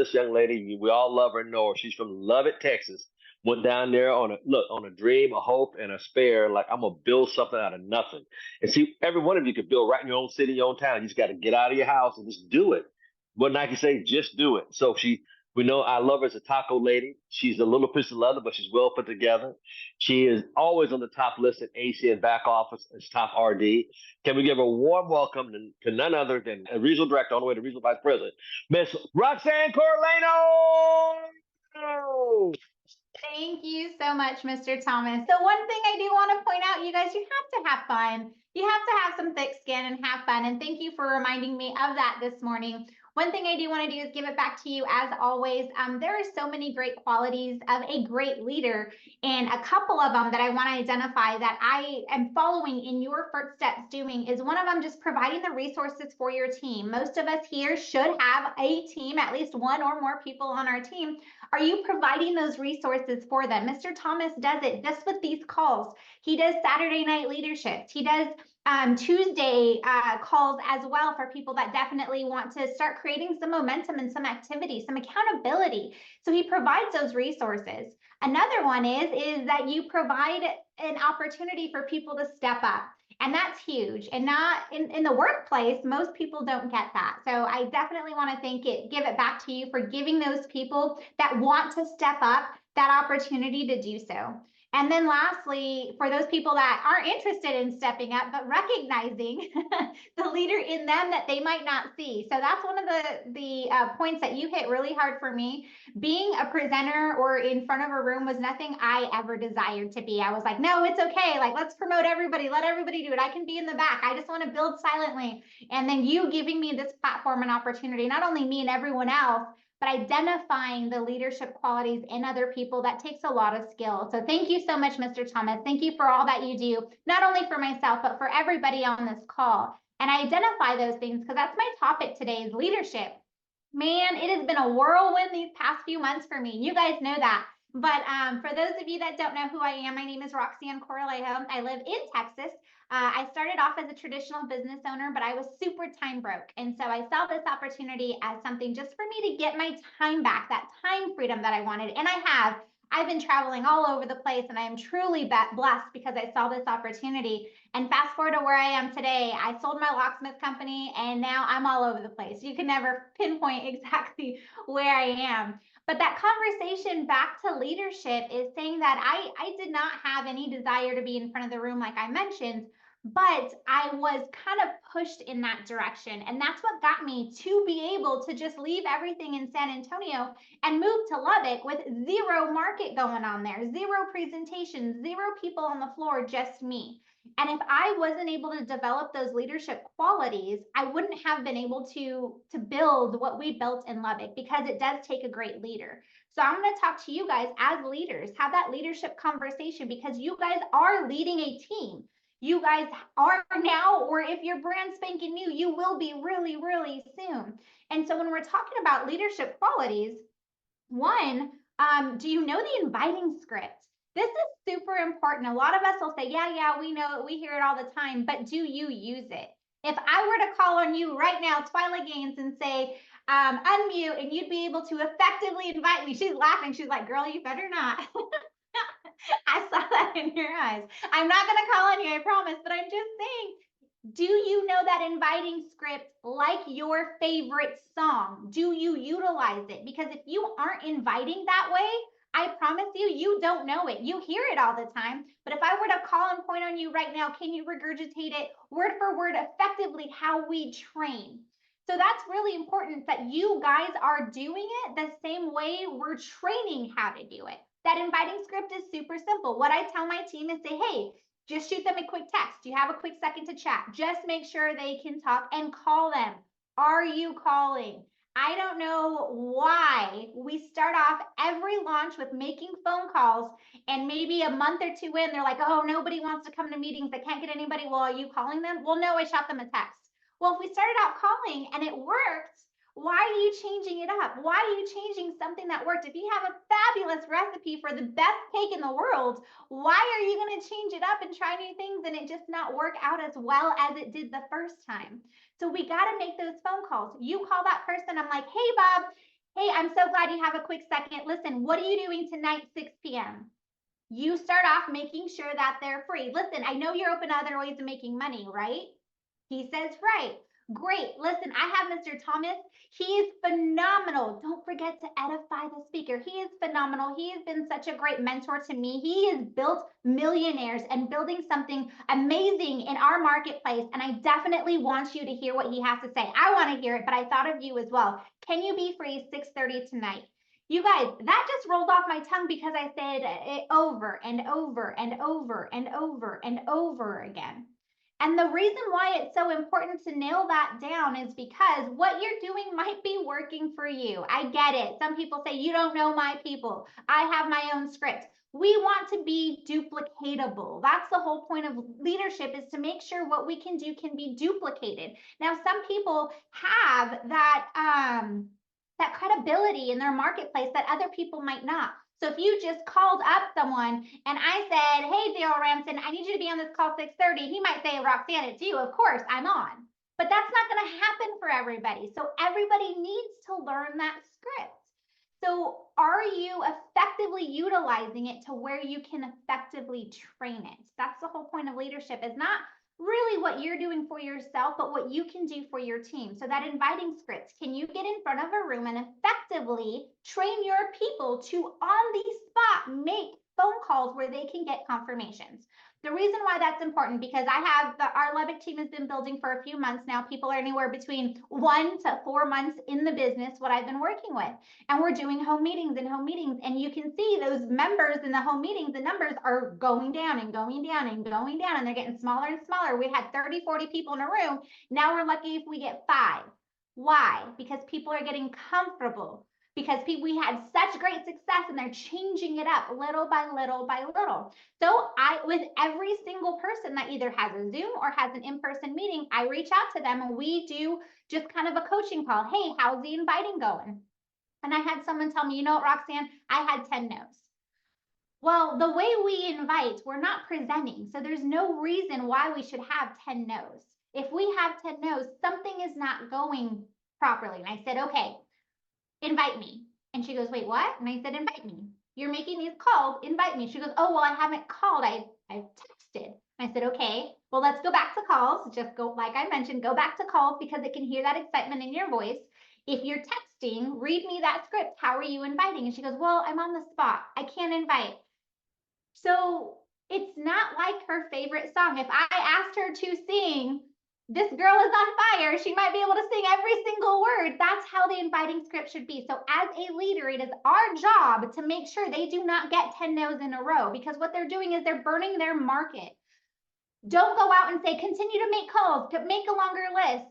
this young lady. We all love her, know her. She's from Lubbock, Texas. Went down there on a dream, a hope, and a spare. Like I'm gonna build something out of nothing. And see, every one of you could build right in your own city, your own town. You just got to get out of your house and just do it. What Nike say, just do it. So we know I love her as a taco lady. She's a little piece of leather, but she's well put together. She is always on the top list at AC and back office as top RD. Can we give a warm welcome to none other than a regional director all the way to regional vice president, Miss Roxann Corralejo? Thank you so much, Mr. Thomas. So one thing I do want to point out, you guys, you have to have fun. You have to have some thick skin and have fun. And thank you for reminding me of that this morning. One thing I do want to do is give it back to you as always. There are so many great qualities of a great leader, and a couple of them that I want to identify that I am following in your footsteps doing is one of them just providing the resources for your team. Most of us here should have a team, at least one or more people on our team. Are you providing those resources for them? Mr. Thomas does it just with these calls. He does Saturday night leadership. He does Tuesday calls as well for people that definitely want to start creating some momentum and some activity, some accountability. So he provides those resources. Another one is that you provide an opportunity for people to step up. And that's huge. And not in the workplace, most people don't get that. So I definitely want to give it back to you for giving those people that want to step up that opportunity to do so. And then lastly, for those people that aren't interested in stepping up, but recognizing the leader in them that they might not see. So that's one of the points that you hit really hard for me. Being a presenter or in front of a room was nothing I ever desired to be. I was like, no, it's okay. Like, let's promote everybody. Let everybody do it. I can be in the back. I just want to build silently. And then you giving me this platform and opportunity, not only me and everyone else, but identifying the leadership qualities in other people, that takes a lot of skill. So thank you so much, Mr. Thomas. Thank you for all that you do, not only for myself, but for everybody on this call. And I identify those things because that's my topic today is leadership. Man, it has been a whirlwind these past few months for me. You guys know that. But for those of you that don't know who I am, my name is Roxann Corralejo. I live in Texas. I started off as a traditional business owner, but I was super time broke. And so I saw this opportunity as something just for me to get my time back, that time freedom that I wanted. And I have. I've been traveling all over the place, and I am truly blessed because I saw this opportunity. And fast forward to where I am today, I sold my locksmith company, and now I'm all over the place. You can never pinpoint exactly where I am. But that conversation back to leadership is saying that I did not have any desire to be in front of the room, like I mentioned, but I was kind of pushed in that direction. And that's what got me to be able to just leave everything in San Antonio and move to Lubbock with zero market going on there, zero presentations, zero people on the floor, just me. And if I wasn't able to develop those leadership qualities, I wouldn't have been able to build what we built in Lubbock, because it does take a great leader. So I'm going to talk to you guys as leaders, have that leadership conversation, because you guys are leading a team. You guys are now, or if you're brand spanking new, you will be really, really soon. And so when we're talking about leadership qualities, one, do you know the inviting script? This is super important. A lot of us will say, yeah, we know it, we hear it all the time, but do you use it? If I were to call on you right now, Twyla Gaines, and say, unmute, and you'd be able to effectively invite me. She's laughing. She's like, girl, you better not. I saw that in your eyes. I'm not going to call on you, I promise, but I'm just saying, do you know that inviting script like your favorite song? Do you utilize it? Because if you aren't inviting that way, I promise you, you don't know it. You hear it all the time. But if I were to call and point on you right now, can you regurgitate it word for word effectively how we train? So that's really important that you guys are doing it the same way we're training how to do it. That inviting script is super simple. What I tell my team is say, hey, just shoot them a quick text. Do you have a quick second to chat? Just make sure they can talk, and call them. Are you calling? I don't know why we start off every launch with making phone calls, and maybe a month or two in, they're like, oh, nobody wants to come to meetings. I can't get anybody. Well, are you calling them? Well, no, I shot them a text. Well, if we started out calling and it worked, why are you changing it up? Why are you changing something that worked? If you have a fabulous recipe for the best cake in the world, why are you going to change it up and try new things and it just not work out as well as it did the first time? So we got to make those phone calls. You call that person. I'm like, hey, Bob, Hey, I'm so glad you have a quick second. Listen, what are you doing tonight, 6 p.m.? You start off making sure that they're free. Listen, I know you're open to other ways of making money, right? He says, right. Great. Listen, I have Mr. Thomas. He is phenomenal. Don't forget to edify the speaker. He is phenomenal. He has been such a great mentor to me. He has built millionaires and building something amazing in our marketplace. And I definitely want you to hear what he has to say. I want to hear it, but I thought of you as well. Can you be free 6:30 tonight? You guys, that just rolled off my tongue because I said it over and over and over and over and over again. And the reason why it's so important to nail that down is because what you're doing might be working for you. I get it. Some people say, you don't know my people. I have my own script. We want to be duplicatable. That's the whole point of leadership, is to make sure what we can do can be duplicated. Now, some people have that credibility in their marketplace that other people might not. So if you just called up someone and I said, hey, Daryl Ramsden, I need you to be on this call 6:30, he might say, Roxann, it's you. Of course, I'm on. But that's not going to happen for everybody. So everybody needs to learn that script. So are you effectively utilizing it to where you can effectively train it? That's the whole point of leadership, is not really what you're doing for yourself, but what you can do for your team. So that inviting script, can you get in front of a room and effectively train your people to on the spot make phone calls where they can get confirmations? The reason why that's important, because our Lubbock team has been building for a few months now. People are anywhere between 1 to 4 months in the business, what I've been working with. And we're doing home meetings. And you can see those members in the home meetings, the numbers are going down and going down and going down, and they're getting smaller and smaller. We had 30, 40 people in a room. Now we're lucky if we get 5. Why? Because people are getting comfortable, because we had such great success and they're changing it up little by little by little. So with every single person that either has a Zoom or has an in-person meeting, I reach out to them and we do just kind of a coaching call. Hey, how's the inviting going? And I had someone tell me, you know what, Roxann, I had 10 no's. Well, the way we invite, we're not presenting. So there's no reason why we should have 10 no's. If we have 10 no's, something is not going properly. And I said, okay, invite me. And she goes, wait, what? And I said, invite me. You're making these calls, invite me. She goes, oh, well, I haven't called. I've texted. And I said, okay, well, let's go back to calls. Just go, like I mentioned, go back to calls because it can hear that excitement in your voice. If you're texting, read me that script. How are you inviting? And she goes, well, I'm on the spot. I can't invite. So it's not like her favorite song. If I asked her to sing, this girl is on fire, she might be able to sing every single word. That's how the inviting script should be. So as a leader, it is our job to make sure they do not get 10 no's in a row, because what they're doing is they're burning their market. Don't go out and say, continue to make calls, to make a longer list,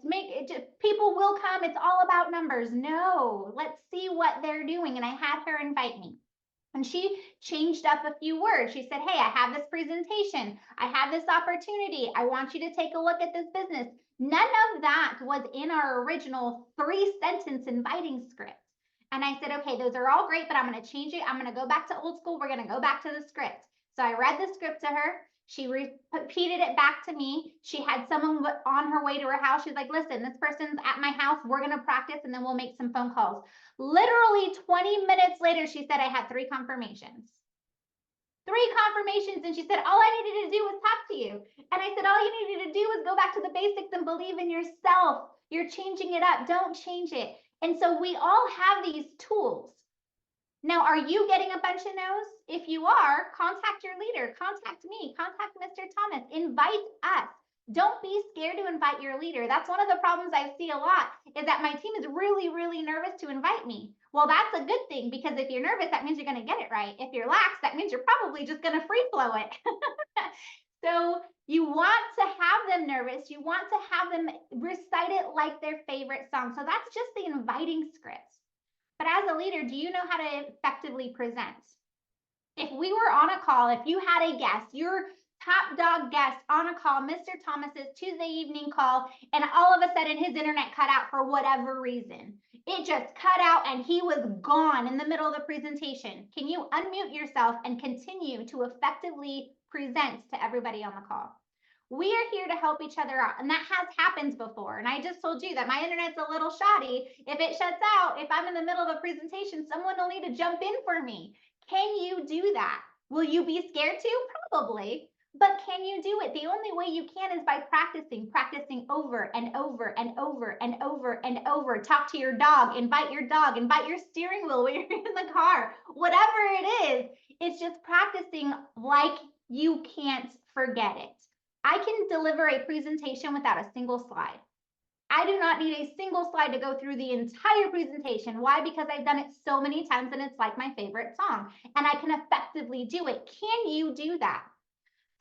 people will come, it's all about numbers. No, let's see what they're doing. And I had her invite me. And she changed up a few words. She said, hey, I have this presentation. I have this opportunity. I want you to take a look at this business. None of that was in our original 3-sentence inviting script. And I said, okay, those are all great, but I'm going to change it. I'm going to go back to old school. We're going to go back to the script. So I read the script to her. She repeated it back to me. She had someone on her way to her house. She's like, listen, this person's at my house. We're going to practice and then we'll make some phone calls. Literally 20 minutes later, she said, I had 3 confirmations. 3 confirmations. And she said, all I needed to do was talk to you. And I said, all you needed to do was go back to the basics and believe in yourself. You're changing it up. Don't change it. And so we all have these tools. Now, are you getting a bunch of no's? If you are, contact your leader, contact me, contact Mr. Thomas, invite us. Don't be scared to invite your leader. That's one of the problems I see a lot, is that my team is really, really nervous to invite me. Well, that's a good thing, because if you're nervous, that means you're going to get it right. If you're lax, that means you're probably just going to free flow it. So you want to have them nervous. You want to have them recite it like their favorite song. So that's just the inviting script. But as a leader, do you know how to effectively present? If we were on a call, if you had a guest, your top dog guest on a call, Mr. Thomas's Tuesday evening call, and all of a sudden his internet cut out for whatever reason. It just cut out and he was gone in the middle of the presentation. Can you unmute yourself and continue to effectively present to everybody on the call? We are here to help each other out. And that has happened before. And I just told you that my internet's a little shoddy. If it shuts out, if I'm in the middle of a presentation, someone will need to jump in for me. Can you do that? Will you be scared to? Probably. But can you do it? The only way you can is by practicing over and over and over and over and over. Talk to your dog, invite your steering wheel when you're in the car, whatever it is. It's just practicing like you can't forget it. I can deliver a presentation without a single slide. I do not need a single slide to go through the entire presentation. Why? Because I've done it so many times and it's like my favorite song and I can effectively do it. Can you do that?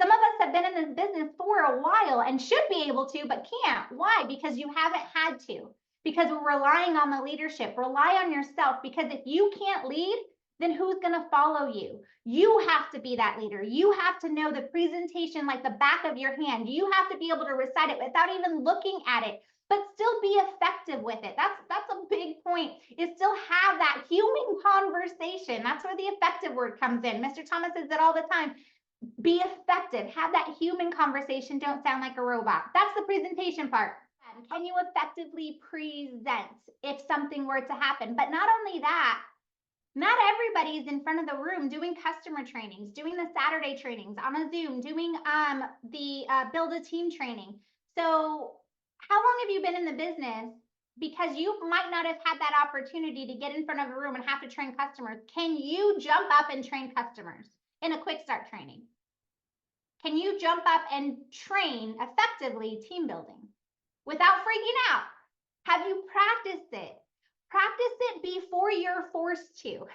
Some of us have been in this business for a while and should be able to, but can't. Why? Because you haven't had to. Because we're relying on the leadership. Rely on yourself, because if you can't lead, then who's going to follow you? You have to be that leader. You have to know the presentation like the back of your hand. You have to be able to recite it without even looking at it, but still be effective with it. That's a big point, is still have that human conversation. That's where the effective word comes in. Mr. Thomas says it all the time. Be effective. Have that human conversation. Don't sound like a robot. That's the presentation part. Can you effectively present if something were to happen? But not only that, not everybody is in front of the room doing customer trainings, doing the Saturday trainings on a Zoom, doing the build a team training. So how long have you been in the business? Because you might not have had that opportunity to get in front of a room and have to train customers. Can you jump up and train customers in a quick start training? Can you jump up and train effectively team building without freaking out? Have you practiced it? Practice it before you're forced to.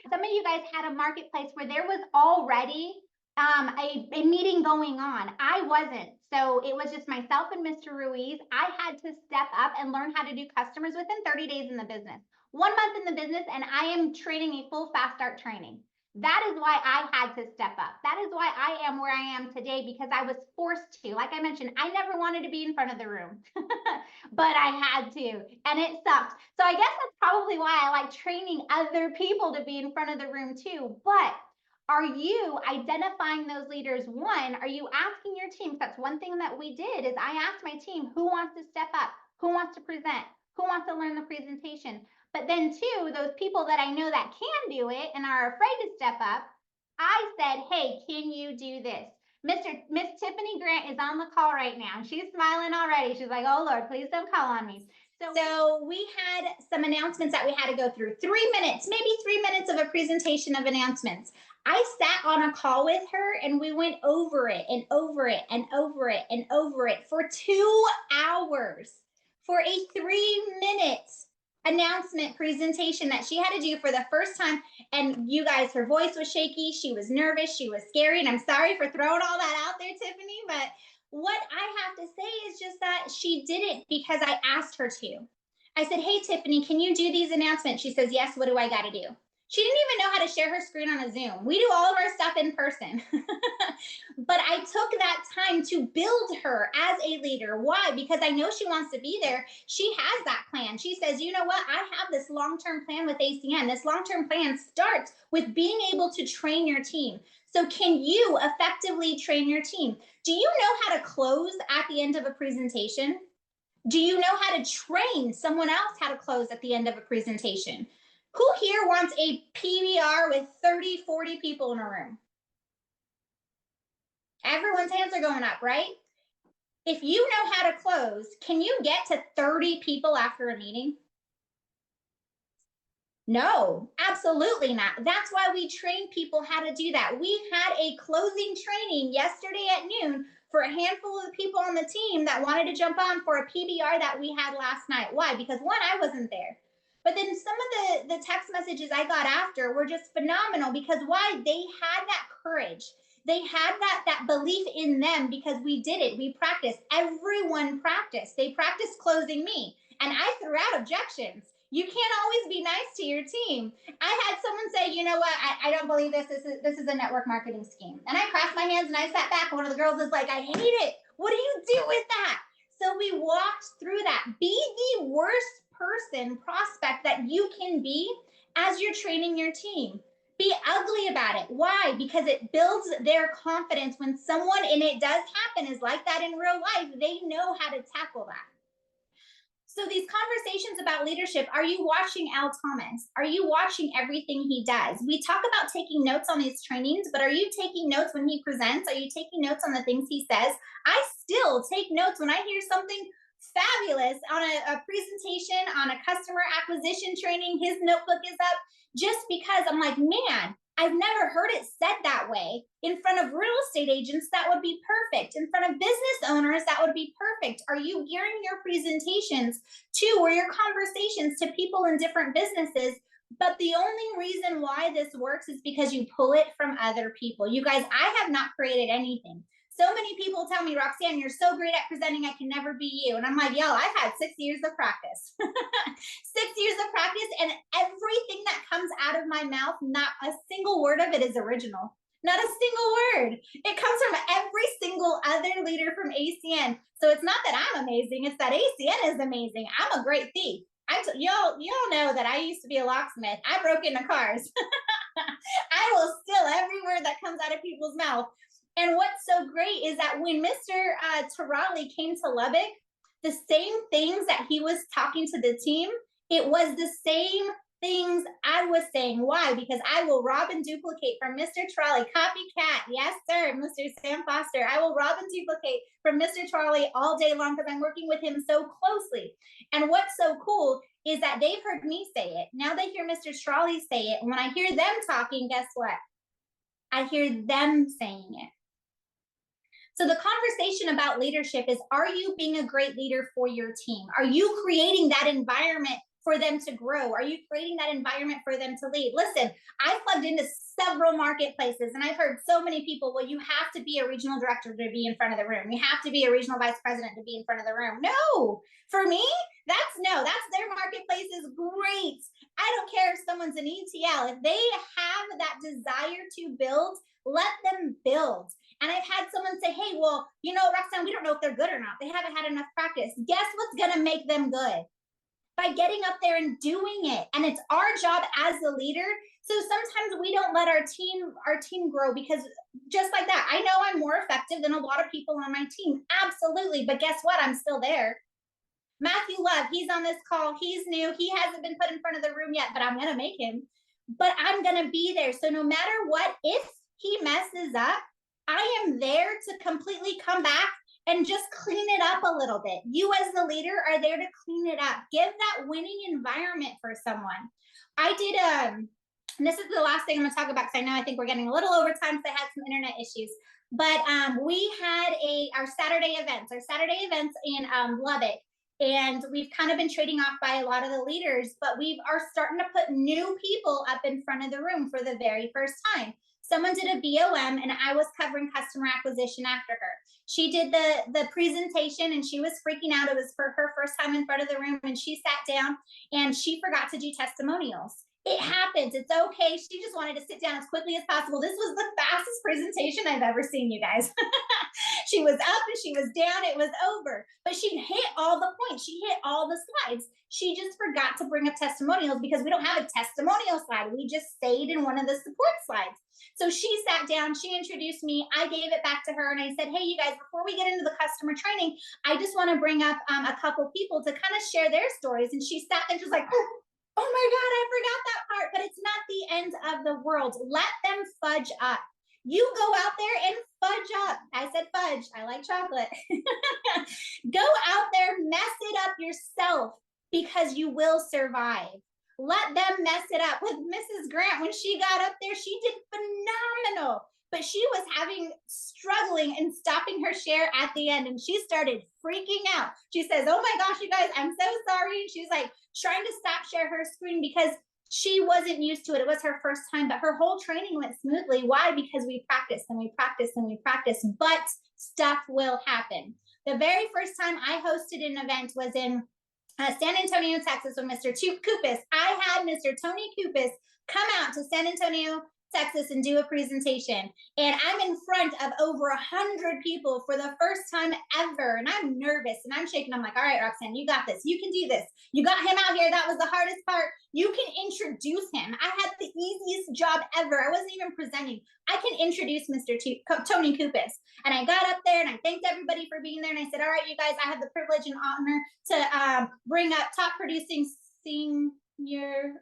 Some of you guys had a marketplace where there was already a meeting going on. I wasn't. So it was just myself and Mr. Ruiz. I had to step up and learn how to do customers within 30 days in the business. 1 month in the business, and I am training a full fast start training. That is why I had to step up. That is why I am where I am today, because I was forced to. Like I mentioned, I never wanted to be in front of the room, but I had to, and it sucked. So I guess that's probably why I like training other people to be in front of the room too. But are you identifying those leaders? One, are you asking your team? That's one thing that we did, is I asked my team, who wants to step up? Who wants to present? Who wants to learn the presentation? But then two, those people that I know that can do it and are afraid to step up, I said, hey, can you do this? Miss Tiffany Grant is on the call right now. She's smiling already. She's like, oh Lord, please don't call on me. So we had some announcements that we had to go through. 3 minutes, maybe 3 minutes of a presentation of announcements. I sat on a call with her and we went over it and over it and over it and over it for 2 hours for a 3-minute announcement presentation that she had to do for the first time. And you guys, her voice was shaky. She was nervous. She was scary. And I'm sorry for throwing all that out there, Tiffany, but what I have to say is just that she did it because I asked her to. I said, hey, Tiffany, can you do these announcements? She says, yes, what do I got to do? She didn't even know how to share her screen on a Zoom. We do all of our stuff in person. But I took that time to build her as a leader. Why? Because I know she wants to be there. She has that plan. She says, you know what? I have this long-term plan with ACN. This long-term plan starts with being able to train your team. So can you effectively train your team? Do you know how to close at the end of a presentation? Do you know how to train someone else how to close at the end of a presentation? Who here wants a PBR with 30, 40 people in a room? Everyone's hands are going up, right? If you know how to close, can you get to 30 people after a meeting? No, absolutely not. That's why we train people how to do that. We had a closing training yesterday at noon for a handful of people on the team that wanted to jump on for a PBR that we had last night. Why? Because one, I wasn't there. But then some of the text messages I got after were just phenomenal, because why? They had that courage. They had that belief in them, because we did it. We practiced. Everyone practiced. They practiced closing me. And I threw out objections. You can't always be nice to your team. I had someone say, you know what, I don't believe this. This is a network marketing scheme. And I crossed my hands and I sat back. One of the girls was like, I hate it. What do you do with that? So we walked through that. Be the worst person prospect that you can be as you're training your team. Be ugly about it. Why? Because it builds their confidence when someone, and it does happen, is like that in real life. They know how to tackle that. So these conversations about leadership, are you watching Al Thomas? Are you watching everything he does? We talk about taking notes on these trainings, but are you taking notes when he presents? Are you taking notes on the things he says? I still take notes when I hear something fabulous on a presentation, on a customer acquisition training. His notebook is up, just because I'm like, man, I've never heard it said that way. In front of real estate agents, that would be perfect. In front of business owners, that would be perfect. Are you gearing your presentations to, or your conversations to, people in different businesses? But the only reason why this works is because you pull it from other people. You guys, I have not created anything. So many people tell me, Roxann, you're so great at presenting, I can never be you. And I'm like, yo, I've had 6 years of practice. 6 years of practice, and everything that comes out of my mouth, not a single word of it is original. Not a single word. It comes from every single other leader from ACN. So it's not that I'm amazing, it's that ACN is amazing. I'm a great thief. Y'all know that I used to be a locksmith. I broke into cars. I will steal every word that comes out of people's mouth. And what's so great is that when Mr. Corralejo came to Lubbock, the same things that he was talking to the team, it was the same things I was saying. Why? Because I will rob and duplicate from Mr. Corralejo. Copycat. Yes, sir, Mr. Sam Foster. I will rob and duplicate from Mr. Corralejo all day long because I'm working with him so closely. And what's so cool is that they've heard me say it. Now they hear Mr. Corralejo say it. And when I hear them talking, guess what? I hear them saying it. So the conversation about leadership is, are you being a great leader for your team? Are you creating that environment for them to grow? Are you creating that environment for them to lead? Listen, I've plugged into several marketplaces, and I've heard so many people, well, you have to be a regional director to be in front of the room. You have to be a regional vice president to be in front of the room. No, for me, that's their marketplace is great. I don't care if someone's an ETL. If they have that desire to build, let them build. And I've had someone say, hey, well, you know, Roxann, we don't know if they're good or not. They haven't had enough practice. Guess what's going to make them good? By getting up there and doing it. And it's our job as a leader. So sometimes we don't let our team grow, because just like that, I know I'm more effective than a lot of people on my team. Absolutely. But guess what? I'm still there. Matthew Love, he's on this call. He's new. He hasn't been put in front of the room yet, but I'm going to make him. But I'm going to be there. So no matter what, if he messes up, I am there to completely come back and just clean it up a little bit. You as the leader are there to clean it up. Give that winning environment for someone. I did, and this is the last thing I'm gonna talk about, because I think we're getting a little over time because I had some internet issues. But we had our Saturday events in Lubbock. And we've kind of been trading off by a lot of the leaders, but we are starting to put new people up in front of the room for the very first time. Someone did a BOM, and I was covering customer acquisition after her. She did the presentation, and she was freaking out. It was for her first time in front of the room, and she sat down and she forgot to do testimonials. It happens. It's okay. She just wanted to sit down as quickly as possible. This was the fastest presentation I've ever seen, you guys. She was up and she was down. It was over. But she hit all the points. She hit all the slides. She just forgot to bring up testimonials because we don't have a testimonial slide. We just stayed in one of the support slides. So she sat down, she introduced me, I gave it back to her, and I said, hey, you guys, before we get into the customer training, I just want to bring up a couple people to kind of share their stories. And she sat there and she was like, oh my God, I forgot that part. But it's not the end of the world. Let them fudge up. You go out there and fudge up. I said fudge. I like chocolate. Go out there, mess it up yourself, because you will survive. Let them mess it up. With Mrs. Grant, when she got up there, she did phenomenal. But she was struggling and stopping her share at the end, and she started freaking out. She says, oh my gosh, you guys, I'm so sorry. And she's like trying to share her screen because she wasn't used to it. It was her first time, but her whole training went smoothly. Why? Because we practiced and we practiced and we practiced, but stuff will happen. The very first time I hosted an event was in San Antonio, Texas, with Mr. Kupis. I had Mr. Tony Kupis come out to San Antonio, Texas, and do a presentation. And I'm in front of over 100 people for the first time ever. And I'm nervous and I'm shaking. I'm like, all right, Roxann, you got this. You can do this. You got him out here. That was the hardest part. You can introduce him. I had the easiest job ever. I wasn't even presenting. I can introduce Mr. Tony Kupas. And I got up there and I thanked everybody for being there. And I said, all right, you guys, I have the privilege and honor to bring up top producing senior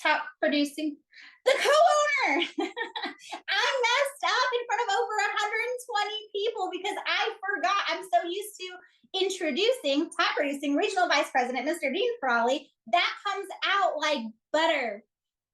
top producing, the co-owner. I messed up in front of over 120 people because I forgot. I'm so used to introducing top producing regional vice president, Mr. Dean Corralejo. That comes out like butter.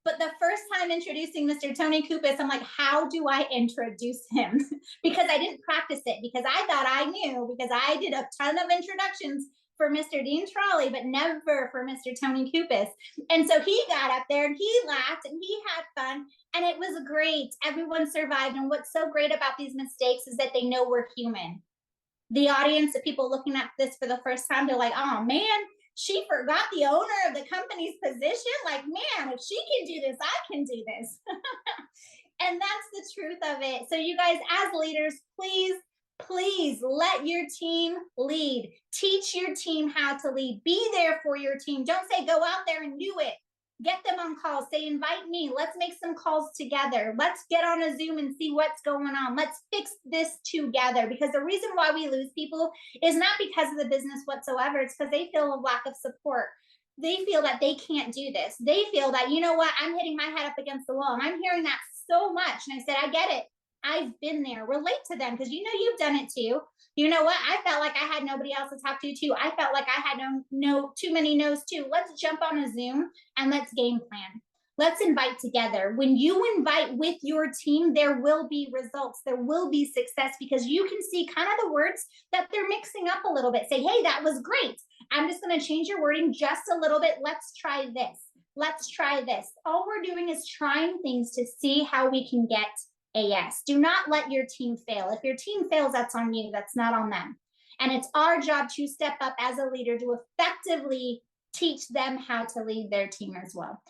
But the first time introducing Mr. Tony Kupas, I'm like, how do I introduce him? Because I didn't practice it, because I thought I knew, because I did a ton of introductions for Mr. Dean Corralejo, but never for Mr. Tony Kupas. And so he got up there and he laughed and he had fun and it was great. Everyone survived. And what's so great about these mistakes is that they know we're human. The audience, the people looking at this for the first time, they're like, oh man, she forgot the owner of the company's position. Like, man, if she can do this, I can do this. And that's the truth of it. So you guys, as leaders, please let your team lead. Teach your team how to lead. Be there for your team. Don't say, go out there and do it. Get them on calls. Say, invite me. Let's make some calls together. Let's get on a Zoom and see what's going on. Let's fix this together. Because the reason why we lose people is not because of the business whatsoever. It's because they feel a lack of support. They feel that they can't do this. They feel that, you know what, I'm hitting my head up against the wall. And I'm hearing that so much. And I said, I get it. I've been there. Relate to them, because you know you've done it too. You know what? I felt like I had nobody else to talk to too. I felt like I had no too many no's too. Let's jump on a Zoom and let's game plan. Let's invite together. When you invite with your team, there will be results. There will be success, because you can see kind of the words that they're mixing up a little bit. Say, hey, that was great. I'm just going to change your wording just a little bit. Let's try this. Let's try this. All we're doing is trying things to see how we can get a yes. Do not let your team fail. If your team fails, that's on you. That's not on them. And it's our job to step up as a leader to effectively teach them how to lead their team as well.